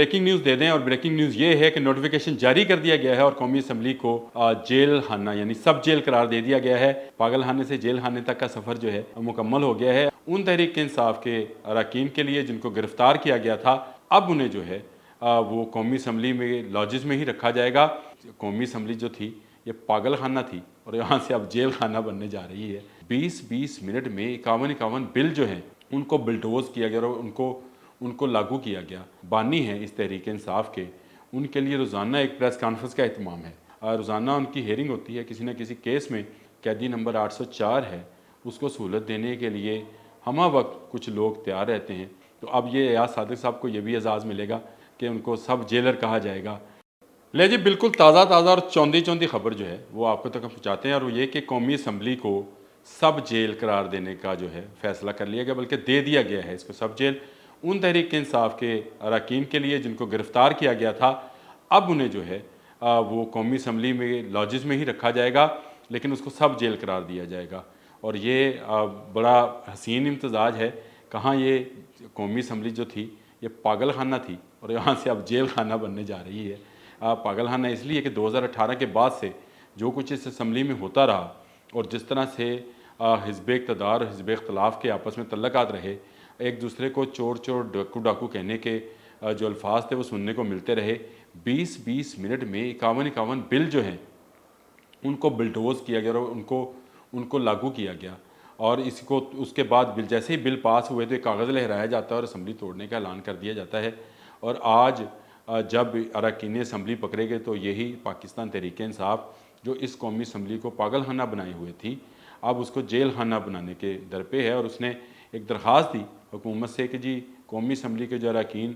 Breaking news दे दें। और breaking news ये है कि नोटिफिकेशन जारी कर दिया गया है और कौमी असम्बली को जेल खाना यानी सब जेल करार दे दिया गया है। पागल खाने से जेल खाने तक का सफ़र जो है मुकम्मल हो गया है। उन तहरीक इंसाफ के अरकान के लिए जिनको गिरफ्तार किया गया था, अब उन्हें जो है वो कौमी असम्बली में लॉजेस में ही रखा जाएगा। कौमी असम्बली जो थी ये पागल खाना थी और यहाँ से अब जेल खाना बनने जा रही है। 20-20 मिनट में 51 बिल जो हैं उनको बिल्डोज किया गया और उनको लागू किया गया। बानी हैं इस तहरीक इंसाफ के, उनके लिए रोज़ाना एक प्रेस कॉन्फ्रेंस का एहतमाम है। रोज़ाना उनकी हेयरिंग होती है। किसी न किसी केस में कैदी नंबर 804 है, उसको सहूलत देने के लिए हमा वक्त कुछ लोग तैयार रहते हैं। तो अब ये एयाज सादिक साहब को ये भी एजाज़ मिलेगा कि उनको सब जेलर कहा जाएगा। ले जी, बिल्कुल ताज़ा और चौंधी खबर जो है वो आपको तक पहुँचाते हैं। और वो ये कि कौमी असम्बली को सब जेल करार देने का जो है फ़ैसला कर लिया गया, बल्कि दे दिया गया है इसको सब जेल। उन तहरीक इंसाफ के अरकान के लिए जिनको गिरफ़्तार किया गया था, अब उन्हें जो है वो कौमी असम्बली में लॉजेस में ही रखा जाएगा, लेकिन उसको सब जेल करार दिया जाएगा। और ये बड़ा हसीन इम्तजाज है। कहाँ ये कौमी असम्बली जो थी ये पागल खाना थी और यहाँ से अब जेल खाना बनने जा रही है। पागल खाना इसलिए कि 2018 के बाद से जो कुछ इस असम्बली में होता रहा और जिस तरह से हिज़्ब इक़्तिदार और हिज़्ब इख्तिलाफ़ के आपस में तल्लुकात रहे, एक दूसरे को चोर डाकू कहने के जो अल्फाज थे वो सुनने को मिलते रहे। 20-20 मिनट में 51 बिल जो हैं उनको बिल्डोज़ किया गया और उनको लागू किया गया। और इसको उसके बाद बिल जैसे ही बिल पास हुए तो एक कागज़ लहराया जाता है और असम्बली तोड़ने का ऐलान कर दिया जाता है। और आज जब अरकान असम्बली पकड़े गए तो यही पाकिस्तान तहरीक इंसाफ जो इस कौमी असम्बली को पागल खाना बनाए हुए थी, अब उसको जेल खाना बनाने के दर पे है। और उसने एक दरख्वास्त दी हुकूमत से कि जी कौमी असम्बली के जो अरकान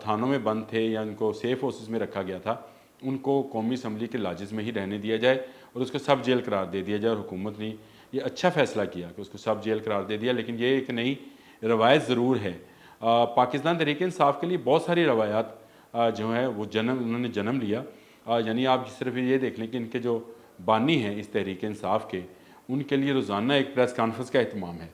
थानों में बंद थे या उनको सेफ हाउसेस में रखा गया था, उनको कौमी असम्बली के लॉजेस में ही रहने दिया जाए और उसको सब जेल करार दे दिया जाए। और हुकूमत ने ये अच्छा फ़ैसला किया कि उसको सब जेल करार दे दिया। लेकिन ये एक नई रवायत ज़रूर है। पाकिस्तान तहरीक इंसाफ के लिए बहुत सारी रवायात जो है वो उन्होंने जन्म लिया। यानी आप सिर्फ ये देख लें कि इनके जो बानी हैं इस तहरीक इंसाफ के, उनके लिए रोज़ाना एक प्रेस कॉन्फ्रेंस का अहतमाम है।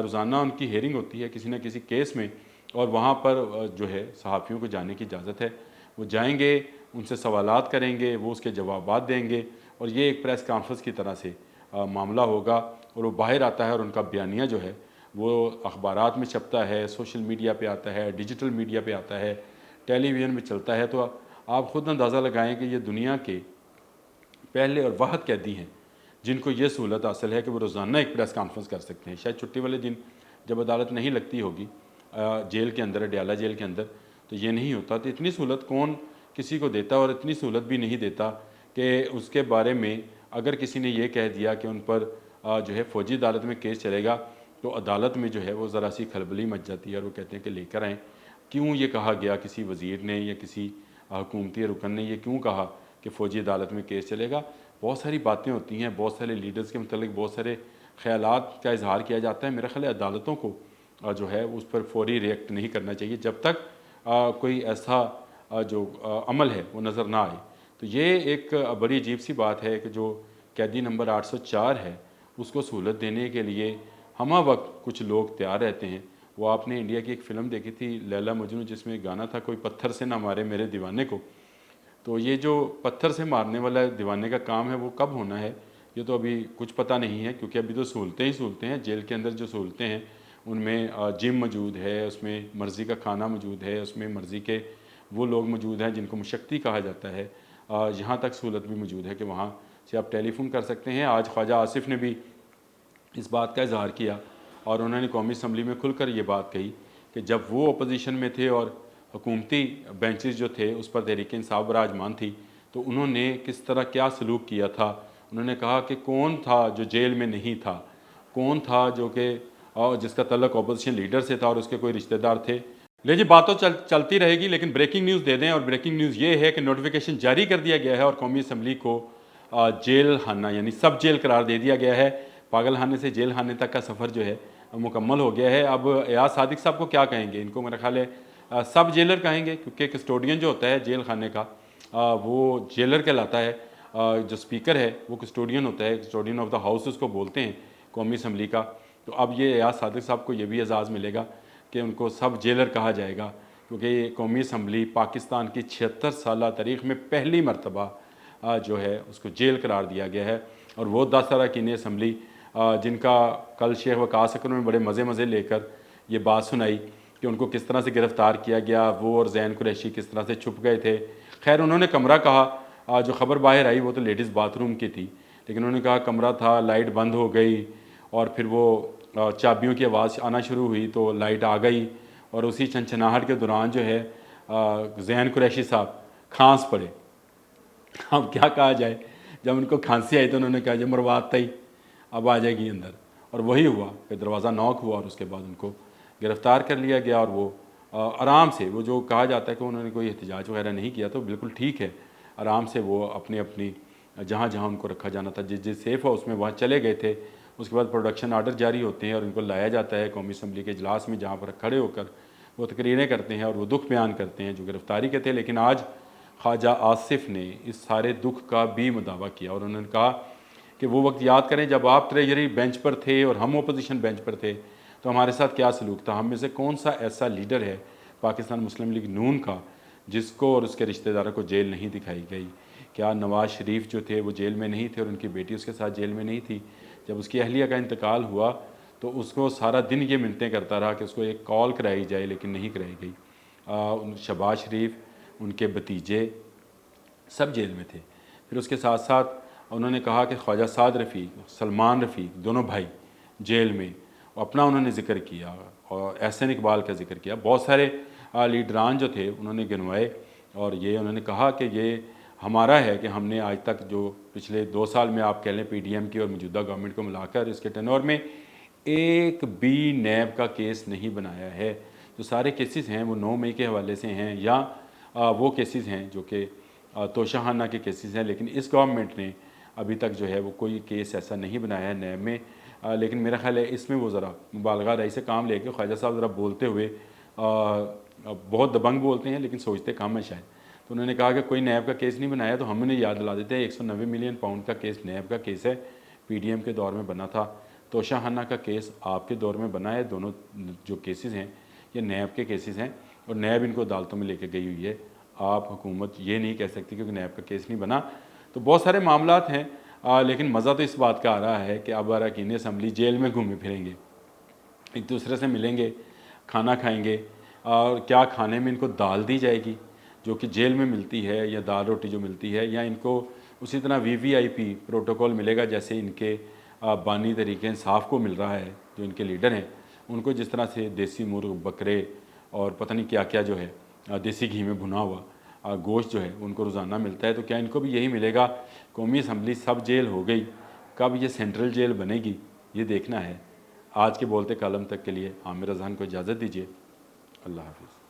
रोज़ाना उनकी हेयरिंग होती है किसी न किसी केस में और वहाँ पर जो है सहाफ़ियों को जाने की इजाज़त है। वो जाएंगे, उनसे सवालात करेंगे, वो उसके जवाबात देंगे और ये एक प्रेस कॉन्फ्रेंस की तरह से मामला होगा। और वो बाहर आता है और उनका बयानिया जो है वो अखबारात में छपता है, सोशल मीडिया पे आता है, डिजिटल मीडिया पे आता है, टेलीविज़न में चलता है। तो आप ख़ुद अंदाज़ा लगाएं कि ये दुनिया के पहले और वाहद कैदी हैं जिनको ये सहूलत हासिल है कि वो रोज़ाना एक प्रेस कॉन्फ्रेंस कर सकते हैं। शायद छुट्टी वाले दिन जब अदालत नहीं लगती होगी जेल के अंदर, डयाला जेल के अंदर, तो ये नहीं होता। तो इतनी सहूलत कौन किसी को देता, और इतनी सहूलत भी नहीं देता कि उसके बारे में अगर किसी ने ये कह दिया कि उन पर जो है फ़ौजी अदालत में केस चलेगा, तो अदालत में जो है वो ज़रा सी खलबली मच जाती है और वो कहते हैं कि लेकर आएँ। क्यों ये कहा गया किसी वज़ीर ने या किसी हुकूमती रुकन ने ये क्यों कहा कि फ़ौजी अदालत में केस चलेगा? बहुत सारी बातें होती हैं, बहुत सारे लीडर्स के मतलब बहुत सारे ख़यालात का इजहार किया जाता है। मेरा ख़्याल है अदालतों को जो है उस पर फ़ौरी रिएक्ट नहीं करना चाहिए जब तक कोई ऐसा जो अमल है वो नज़र ना आए। तो ये एक बड़ी अजीब सी बात है कि जो कैदी नंबर 804 है उसको सहूलत देने के लिए हमा वक्त कुछ लोग तैयार रहते हैं। वो आपने इंडिया की एक फ़िल्म देखी थी लैला मजनू, जिसमें गाना था कोई पत्थर से ना मारे मेरे दीवाने को। तो ये जो पत्थर से मारने वाला दीवाने का काम है वो कब होना है ये तो अभी कुछ पता नहीं है, क्योंकि अभी तो सहूलतें ही सहूलतें हैं। जेल के अंदर जो सहूलतें हैं उनमें जिम मौजूद है, उसमें मर्ज़ी का खाना मौजूद है, उसमें मर्ज़ी के वो लोग मौजूद हैं जिनको मुशक्ति कहा जाता है। यहाँ तक सहूलत भी मौजूद है कि वहाँ से आप टेलीफ़ोन कर सकते हैं। आज ख्वाजा आसिफ़ ने भी इस बात का इजहार किया और उन्होंने कौमी असम्बली में खुलकर ये बात कही कि जब वो अपोजिशन में थे और हुकूमती बेंचेस जो थे उस पर तहरीक इंसाफ बराजमान थी, तो उन्होंने किस तरह क्या सलूक किया था। उन्होंने कहा कि कौन था जो जेल में नहीं था, कौन था जो कि जिसका तल्लुक अपोजिशन लीडर से था और उसके कोई रिश्तेदार थे। ले जी, बात तो चलती रहेगी, लेकिन ब्रेकिंग न्यूज़ दे दें। और ब्रेकिंग न्यूज़ ये है कि नोटिफिकेशन जारी कर दिया गया है और कौमी असम्बली को जेल खाना यानी सब जेल करार दे दिया गया है। पागल खाने से जेल खाने तक का सफ़र जो है मुकम्मल हो गया है। अब एयाज सादिक साहब को क्या कहेंगे, इनको मेरा ख्याल है सब जेलर कहेंगे, क्योंकि कस्टोडियन जो होता है जेल खाने का वो जेलर कहलाता है। जो स्पीकर है वो कस्टोडियन होता है, कस्टोडियन ऑफ द हाउस उसको बोलते हैं कौमी असम्बली का। तो अब ये एयाज सादिक साहब को ये भी एजाज़ मिलेगा कि उनको सब जेलर कहा जाएगा क्योंकि कौमी असम्बली पाकिस्तान की 76 साल तारीख़ में पहली मरतबा जो है उसको जेल करार दिया गया है। और वो 10 अरकान असम्बली जिनका कल शेख वकास अकरम ने बड़े मज़े लेकर ये बात सुनाई कि उनको किस तरह से गिरफ़्तार किया गया, वो और ज़ैन कुरैशी किस तरह से छुप गए थे। खैर उन्होंने कमरा कहा, जो ख़बर बाहर आई वो तो लेडीज़ बाथरूम की थी, लेकिन उन्होंने कहा कमरा था, लाइट बंद हो गई और फिर वो चाबियों की आवाज़ आना शुरू हुई तो लाइट आ गई और उसी छनछनाहट के दौरान जो है ज़ैन कुरैशी साहब खांस पड़े। अब क्या कहा जाए, जब उनको खांसी आई तो उन्होंने कहा जो मरवाता ही अब आ जाएगी अंदर, और वही हुआ कि दरवाज़ा नॉक हुआ और उसके बाद उनको गिरफ़्तार कर लिया गया। और वो आराम से, वो जो कहा जाता है कि उन्होंने कोई एहतजाज वगैरह नहीं किया, तो बिल्कुल ठीक है, आराम से वो अपनी जहाँ जहाँ उनको रखा जाना था, जिस सेफ़ हाउस में वहाँ चले गए थे। उसके बाद प्रोडक्शन आर्डर जारी होते हैं और उनको लाया जाता है कौमी असम्बली के इजलास में, जहाँ पर खड़े होकर वो तकरीरें करते हैं और वो दुख बयान करते हैं जो गिरफ़्तारी के थे। लेकिन आज ख्वाजा आसिफ ने इस सारे दुख का भी मुदावा किया और उन्होंने कहा कि वो वक्त याद करें जब आप ट्रेजरी बेंच पर थे और हम अपोजिशन बेंच पर थे, तो हमारे साथ क्या सलूक था। हम में से कौन सा ऐसा लीडर है पाकिस्तान मुस्लिम लीग नून का जिसको और उसके रिश्तेदारों को जेल नहीं दिखाई गई। क्या नवाज़ शरीफ जो थे वो जेल में नहीं थे और उनकी बेटी उसके साथ जेल में नहीं थी। जब उसकी अहलिया का इंतकाल हुआ तो उसको सारा दिन ये मिन्नतें करता रहा कि उसको एक कॉल कराई जाए, लेकिन नहीं कराई गई। शहबाज शरीफ, उनके भतीजे सब जेल में थे। फिर उसके साथ साथ उन्होंने कहा कि ख्वाजा साद रफ़ीक, सलमान रफ़ीक, दोनों भाई जेल में, अपना उन्होंने ज़िक्र किया और एहसन इकबाल का ज़िक्र किया। बहुत सारे लीडरान जो थे उन्होंने गिनवाए और ये उन्होंने कहा कि ये हमारा है कि हमने आज तक जो पिछले 2 साल में आप कह लें पीडीएम की और मौजूदा गवर्नमेंट को मिलाकर इसके टेन्योर में एक भी नैब का केस नहीं बनाया है। जो सारे केसेस हैं वो 9 मई के हवाले से हैं या वो केसेस हैं जो कि तोशाखाना के केसेस हैं। लेकिन इस गवर्नमेंट ने अभी तक जो है वो कोई केस ऐसा नहीं बनाया है नैब में। लेकिन मेरा ख्याल है इसमें वो ज़रा मुबालगा राई से काम लेके ख्वाजा साहब ज़रा बोलते हुए बहुत दबंग बोलते हैं लेकिन सोचते कम है शायद। तो उन्होंने कहा कि कोई नैब का केस नहीं बनाया, तो हम उन्हें याद दिला देते हैं 190 मिलियन पाउंड का केस नैब का केस है, पीडीएम के दौर में बना था। तोशाखाना का केस आपके दौर में बना है। दोनों जो केसेस हैं ये नैब के केसेस हैं और नैब इनको अदालतों में लेके गई हुई है। आप हुकूमत ये नहीं कह सकती क्योंकि नैब का केस नहीं बना। तो बहुत सारे मामलात हैं, लेकिन मज़ा तो इस बात का आ रहा है कि अब अरकान असम्बली जेल में घूमे फिरेंगे, एक दूसरे से मिलेंगे, खाना खाएंगे और क्या खाने में इनको दाल दी जाएगी जो कि जेल में मिलती है, या दाल रोटी जो मिलती है, या इनको उसी तरह वीवीआईपी प्रोटोकॉल मिलेगा जैसे इनके बानी तरीके इंसाफ को मिल रहा है, जो इनके लीडर हैं उनको जिस तरह से देसी मुर्ग, बकरे और पता नहीं क्या क्या जो है देसी घी में भुना हुआ गोश्त जो है उनको रोज़ाना मिलता है। तो क्या इनको भी यही मिलेगा। कौमी असम्बली सब जेल हो गई, कब ये सेंट्रल जेल बनेगी ये देखना है। आज के बोलते कलम तक के लिए आमिर अजहान को इजाज़त दीजिए। अल्लाह हाफ़िज़।